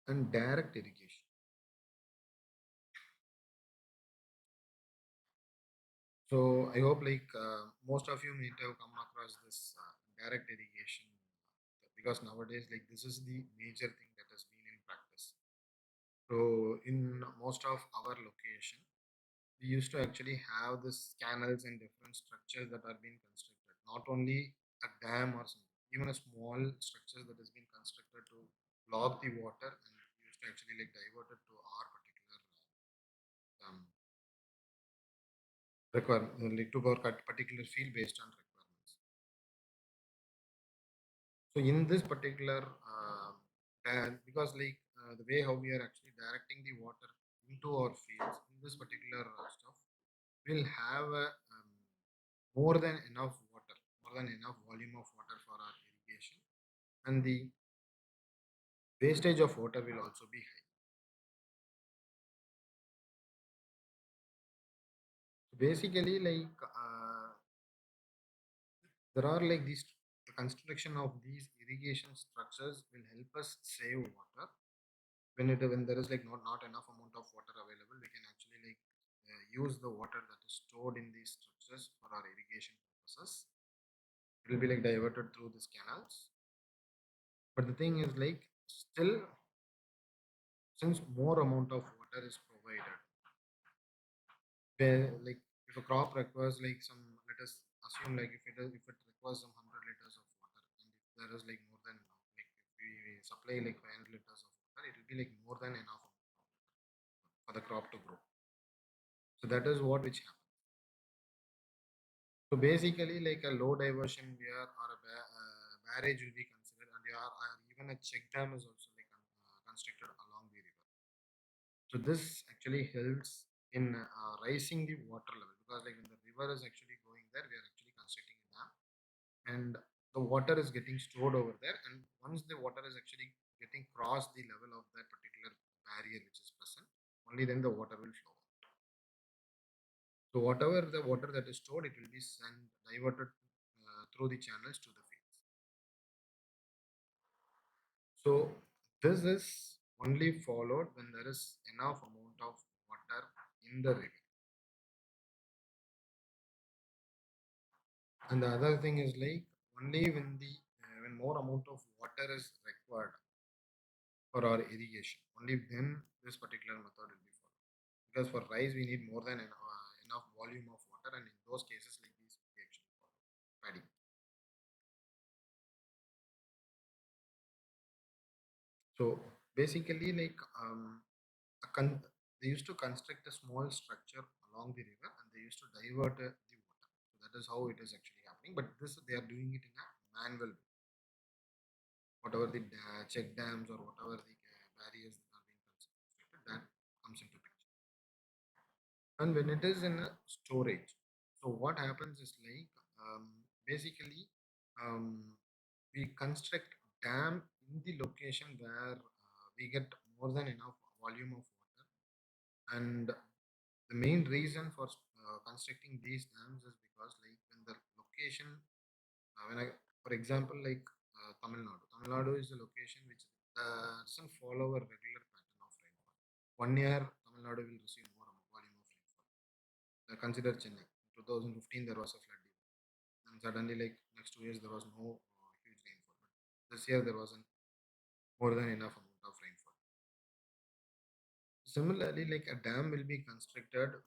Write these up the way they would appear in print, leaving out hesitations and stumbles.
and direct irrigation. So I hope most of you might have come across this direct irrigation because nowadays this is the major thing that has been in practice. So in most of our location, we used to actually have this canals and different structures that are being constructed. Not only a dam or something, even a small structure that has been constructed to block the water and used to actually divert it to our particular requirement, to our particular field based on requirements. So in this particular because the way how we are actually directing the water into our fields in this particular stuff will have more than enough water, more than enough volume of water for our irrigation, and the wastage of water will also be high. So basically, there are these the construction of these irrigation structures will help us save water when there is not enough amount of water available. We can actually use the water that is stored in these structures for our irrigation purposes. It will be diverted through these canals. But the thing is still, since more amount of water is provided, where if a crop requires some, let us assume if it requires some 100 liters of water, and if there is more than enough, if we supply 500 liters of water, it will be more than enough for the crop to grow. So that is what which happens. So basically, a low diversion weir or a barrage will be considered, and or even a check dam is also constructed along the river. So this actually helps in raising the water level, because when the river is actually going there, we are actually constructing a dam, and the water is getting stored over there. And once the water is actually getting crossed the level of that particular barrier which is present, only then the water will flow. So whatever the water that is stored, it will be sent diverted through the channels to the fields. So this is only followed when there is enough amount of water in the river. And the other thing is only when more amount of water is required for our irrigation, only then this particular method will be followed. Because for rice we need more than enough volume of water, and in those cases like these we actually follow paddy. So basically, they used to construct a small structure along the river, and they used to divert the water. So that is how it is actually happening. But this they are doing it in a manual way. Whatever the check dams or whatever the barriers that are being constructed, that comes into picture. And when it is in a storage, so what happens is basically um, we construct dam in the location where we get more than enough volume of water. And the main reason for constructing these dams is because when the location when I for example Tamil Nadu is a location which doesn't follow a regular pattern of rainfall. 1 year Tamil Nadu will receive more volume of rainfall. Consider Chennai. 2015 there was a flood, and suddenly next 2 years there was no huge rainfall. But this year there wasn't more than enough amount of rainfall. Similarly, a dam will be constructed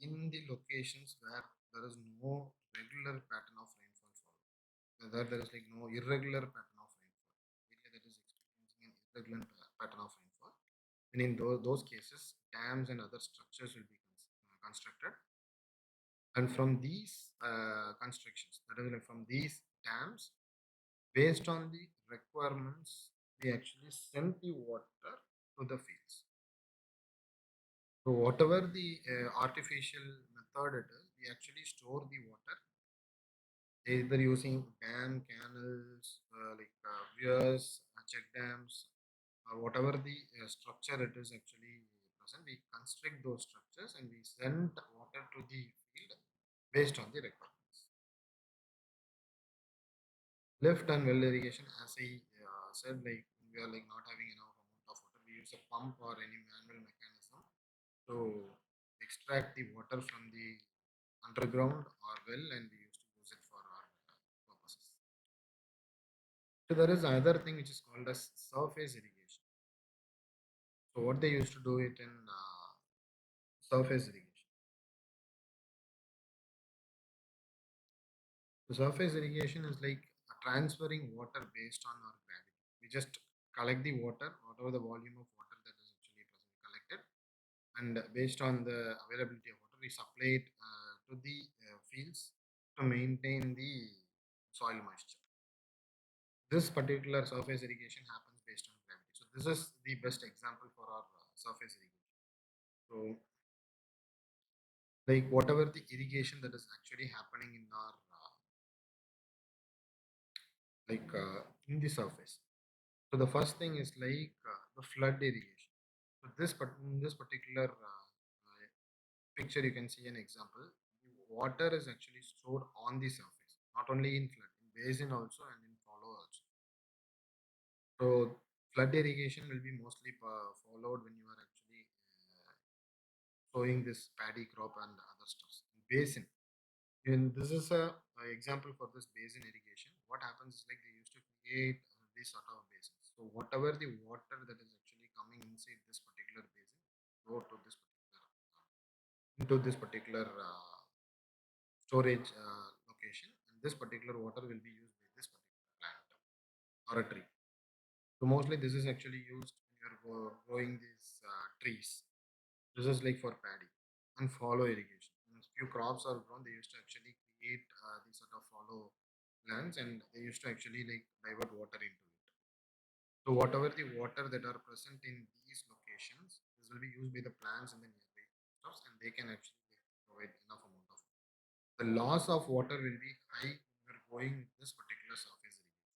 in the locations where there is no regular pattern of rainfall followed. Whether there is no irregular pattern of rainfall, area that is experiencing an irregular pattern of rainfall. And in those cases, dams and other structures will be constructed. And from these constructions, that is from these dams, based on the requirements, we actually send the water to the fields. So whatever the artificial method it is, we actually store the water either using dam, canals, weirs, check dams, or whatever the structure it is actually present. We construct those structures and we send water to the field based on the requirements. Lift and well irrigation, as I said, we are not having enough amount of water. We use a pump or any manual mechanism to extract the water from the underground or well, and we used to use it for our purposes. So there is another thing which is called as surface irrigation. So what they used to do it in surface irrigation. So surface irrigation is like transferring water based on our gravity. We just collect the water, whatever the volume of water that is actually present collected, and based on the availability of water, we supply it to the fields to maintain the soil moisture. This particular surface irrigation happens based on gravity. So this is the best example for our surface irrigation. So like whatever the irrigation that is actually happening in our in the surface. So the first thing is the flood irrigation. So in this particular picture, you can see an example. The water is actually stored on the surface, not only in flood, in basin also and in follow also. So flood irrigation will be mostly followed when you are actually sowing this paddy crop and other stuffs. Basin. And this is a example for this basin irrigation. What happens is like they used to create these sort of basins. So whatever the water that is actually coming inside this particular basin, go to this particular into this particular storage location, and this particular water will be used by this particular plant or a tree. So mostly this is actually used when you are growing these trees. This is like for paddy and follow irrigation. When few crops are grown, they used to actually create these sort of follow lands, and they used to actually like divert water into it. So whatever the water that are present in these locations, this will be used by the plants in the nearby stuffs, and they can actually provide enough amount of water. The loss of water will be high when you're growing this particular surface irrigation.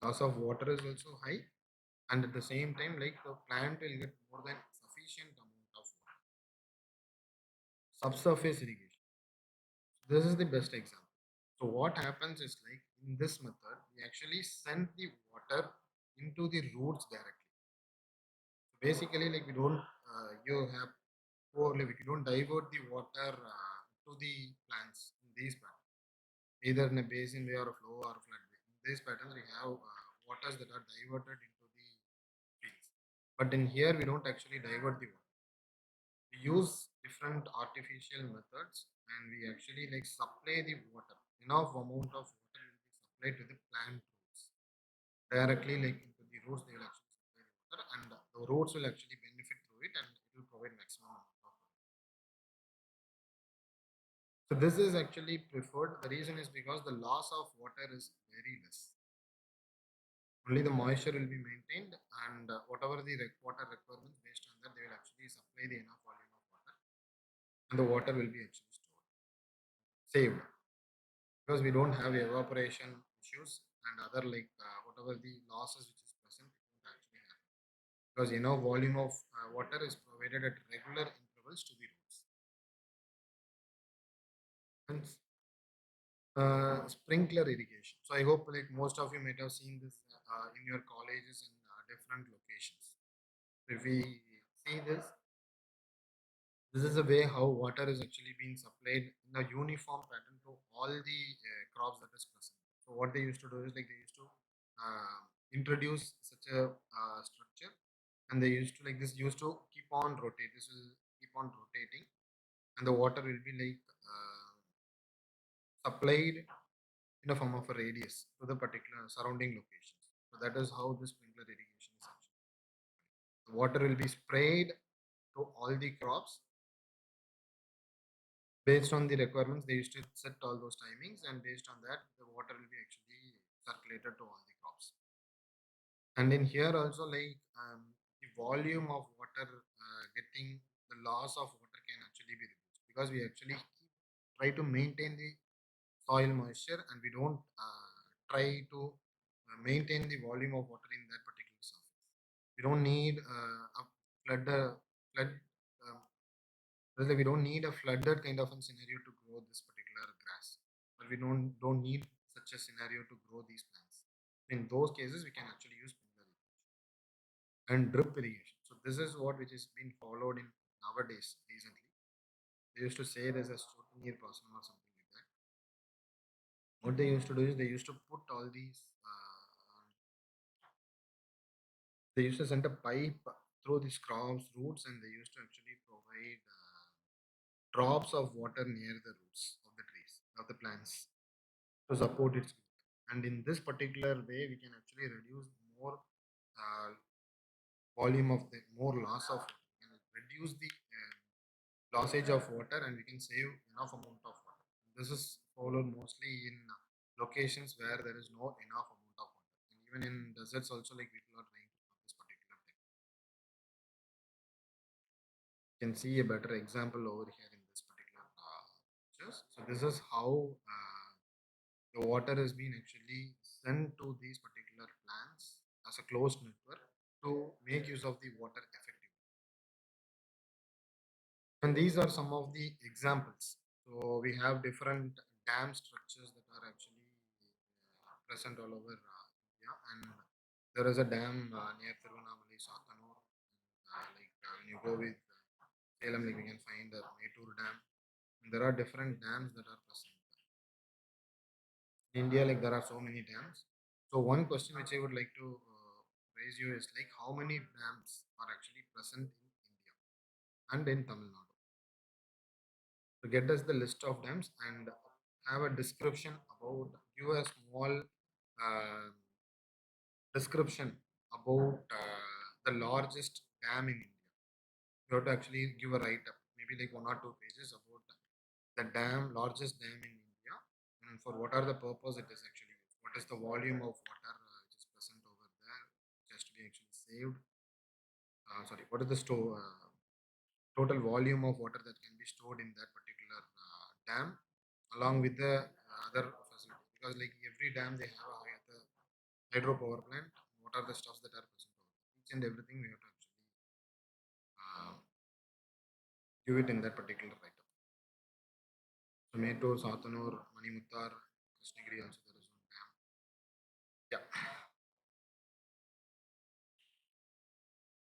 Loss of water is also high, and at the same time, like the plant will get more than sufficient amount of water. Subsurface irrigation. This is the best example. So what happens is like in this method, we actually send the water into the roots directly. So basically, like we don't you have or like we don't divert the water to the plants in these patterns, either in a basin way or a flow or a flood way. In these patterns, we have waters that are diverted into the fields. But in here, we don't actually divert the water. We use different artificial methods, and we actually like supply the water. Enough amount of water will be supplied to the plant roots directly, like into the roots. They will actually supply the water, and the roots will actually benefit through it, and it will provide maximum amount of water. So this is actually preferred. The reason is because the loss of water is very less. Only the moisture will be maintained, and whatever the water requirements based on that, they will actually supply the enough volume of water, and the water will be actually stored, saved, because we don't have evaporation issues and other whatever the losses which is present, it won't actually happen because volume of water is provided at regular intervals to the roots. And sprinkler irrigation. So I hope like most of you might have seen this in your colleges and different locations. If we see this, this is the way how water is actually being supplied in a uniform pattern to all the crops that is present. So what they used to do is like they used to introduce such a structure, and they used to like this used to keep on rotate. This will keep on rotating, and the water will be supplied in a form of a radius to the particular surrounding locations. So that is how this sprinkler irrigation is actually. The water will be sprayed to all the crops based on the requirements. They used to set all those timings, and based on that, the water will be actually circulated to all the crops. And in here also, the volume of water getting the loss of water can actually be reduced because we actually try to maintain the soil moisture, and we don't try to maintain the volume of water in that particular surface. We don't need a flood flood um, we don't need a flooded kind of a scenario to grow this particular grass, or we don't need such a scenario to grow these plants. In those cases, we can actually use sprinkler irrigation. and drip irrigation. So this is what which is being followed in nowadays recently. They used to say there's a Stottenier person or something like that. What they used to do is they used to put all these. They used to send a pipe through these crops roots, and they used to actually provide drops of water near the roots of the trees of the plants to support its growth. And in this particular way, we can actually reduce more uh, volume of the more loss of we can reduce the lossage of water, and we can save enough amount of water. This is followed mostly in locations where there is no enough amount of water. And even in deserts also, like people are trying to do this particular thing. You can see a better example over here in this particular pictures. So this is how the water has been actually sent to these particular plants as a closed network to make use of the water effectively. And these are some of the examples. So we have different dam structures that are actually present all over India, and there is a dam near Tirunelveli, Satanur. When you go with Salem, like we can find the Metur Dam. And there are different dams that are present in India. Like there are so many dams. So one question which I would like to raise you is like how many dams are actually present in India and in Tamil Nadu? To get us the list of dams and have a description about, give a small uh, description about the largest dam in India. You have to actually give a write up, maybe like 1 or 2 pages about the dam, largest dam in India, and for what are the purpose it is actually used. What is the volume of water which is present over there, which has to be actually saved. Sorry, what is the total volume of water that can be stored in that particular dam, along with the other facility. Because like every dam they have the hydro power plant. What are the stuffs that are present over there? Each and everything we have to actually uh, give it in that particular write-up. So Metur, Satanur, Manimuttar, Krishnagiri also there is one dam. Yeah.